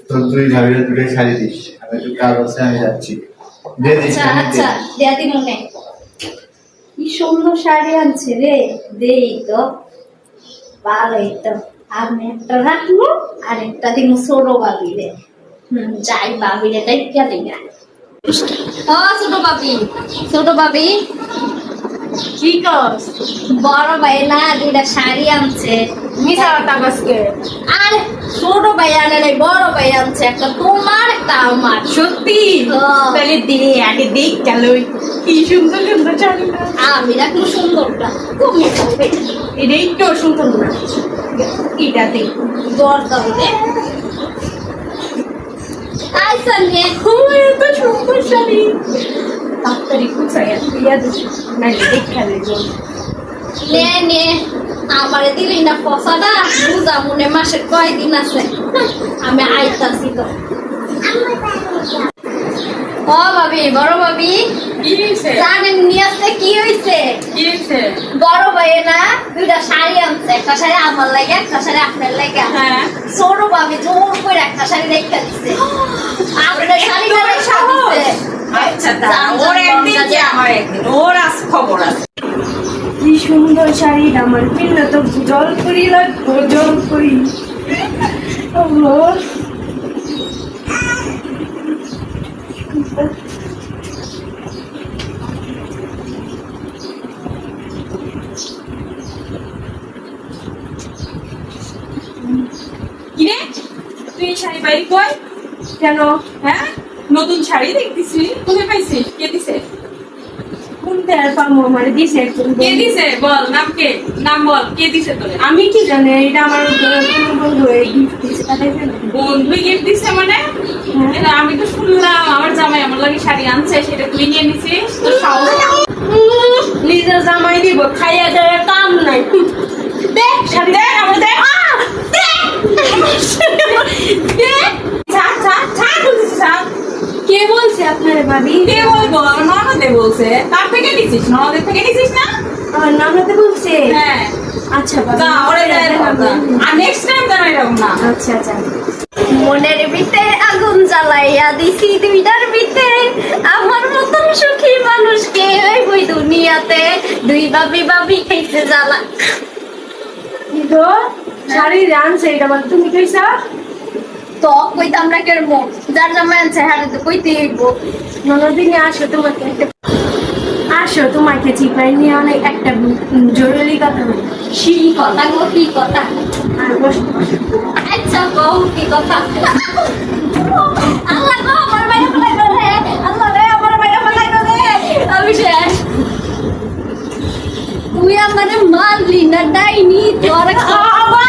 তোর তুই ভাবিলে দুটো শাড়ি দিস, আমি একটু কাজ আছে, আমি যাচ্ছি। আচ্ছা আচ্ছা, দেয়া দি মনে। কি সুন্দর শাড়ি আনছে রে, দেই তো ভালোই তো। আমি একটা রাখবো আর একটা দিন ছোট বাবি রে। যাই বাবি রে দেখা দিই। ও ছোট বাবি, ছোট বাবি কি কস? বড় ভাই না দুইটা শাড়ি আনছে। মিছা কথা কসকে? আর ছোট ভাই আনে নাই, বড় ভাই আনছে, একটা তোমার একটা আমার। সত্যি? হ্যাঁ। তাহলে দে, আগে দেখ গেল কি সুন্দর সুন্দর শাড়িটা। আমি রাখবো সুন্দরটা, তুমি খাবে এটা একটু সুন্দর না, এটা দেখ দরকার রে। আচ্ছা নে, এত সুন্দর শাড়ি। তাড়াতাড়ি কুচাই দিয়া দিস, নাইলে দেখা দেব। নে নে, আমারে দিলি না পয়সাটা, বুঝা মনে মাসের কয়দিন আছে, আমি আইতাছি তো। ও ভাবি, বড় ভাবি, কি হয়েছে? জানেন নিয়ে আসতে কি হয়েছে? কি হয়েছে? বড় ভাই না দুইটা শাড়ি আনছে, একটা শাড়ি আমার লাগে, একটা শাড়ি আপনার লাগে। হ্যাঁ। ছোট ভাবি জোর করে একটা শাড়ি রেখে দিচ্ছে, আপনার শাড়িটা রেখে দিচ্ছে। আচ্ছা, তা ওর একদিন কি আমার একদিন, ওর আজ খবর আছে। কি সুন্দর শাড়ি, আমার কিনলে তো জল করি লাগবো, জল করি। কিরে, তুই শাড়ি বাইরে কই? কেন? হ্যাঁ, নতুন শাড়ি দেখতেছি, কোথায় পাইছিস? কে দিছে? কোনটা আর পামো, আমার দিছে একজন। কে দিছে বল, নাম কে? নাম বল, কে দিছে তোরে? আমি কি জানি, এটা আমার কোনো বন্ধু গিফট দিছে। বন্ধু গিফট দিছে মানে? এটা আমি তো শুনলাম আমার জামাই আমার লাগি শাড়ি আনছে, সেটা তুই নিয়ে নিছিস। তো সাহস নিজের জামাই দিব, খাইয়া দেওয়ার কাম নাই। দেখ শাড়ি, দেখ আমার, দেখ কে বলছে আপনার ভাবি? কে বলবো, আমার ননদে বলছে। কার থেকে নিছিস? ননদের থেকে নিছিস না? আমার ননদে বলছে। হ্যাঁ। আচ্ছা বাবা, আর নেক্সট টাইম যেন এরকম না। আচ্ছা আচ্ছা। মনের ভিতরে আগুন জ্বালাইয়া দিছি দুইটার ভিতরে, আমার মতন সুখী মানুষকে ওই দুনিয়াতে, দুই ভাবি ভাবি খাইতে জ্বালা। তো শাড়ি আনছে, এটা বল তুমি কইছা? তো কইতাম না কেন, যার জামাই আনছে হ্যাঁ তো কইতে হইব। ননদিনে আসো, তোমাকে আসো, তোমাকে চিপাই নিয়ে অনেক একটা জরুরি কথা বলি। কি কথা গো, কি কথা? আর বসো। আচ্ছা কও কি কথা? আল্লাহ গো, আমার বাইরে ফেলাই রে, আল্লাহ রে, আমার বাইরে ফেলাই রে, আমি শেষ। তুই আমারে মারলি না, ডাইনি তোর খাওয়া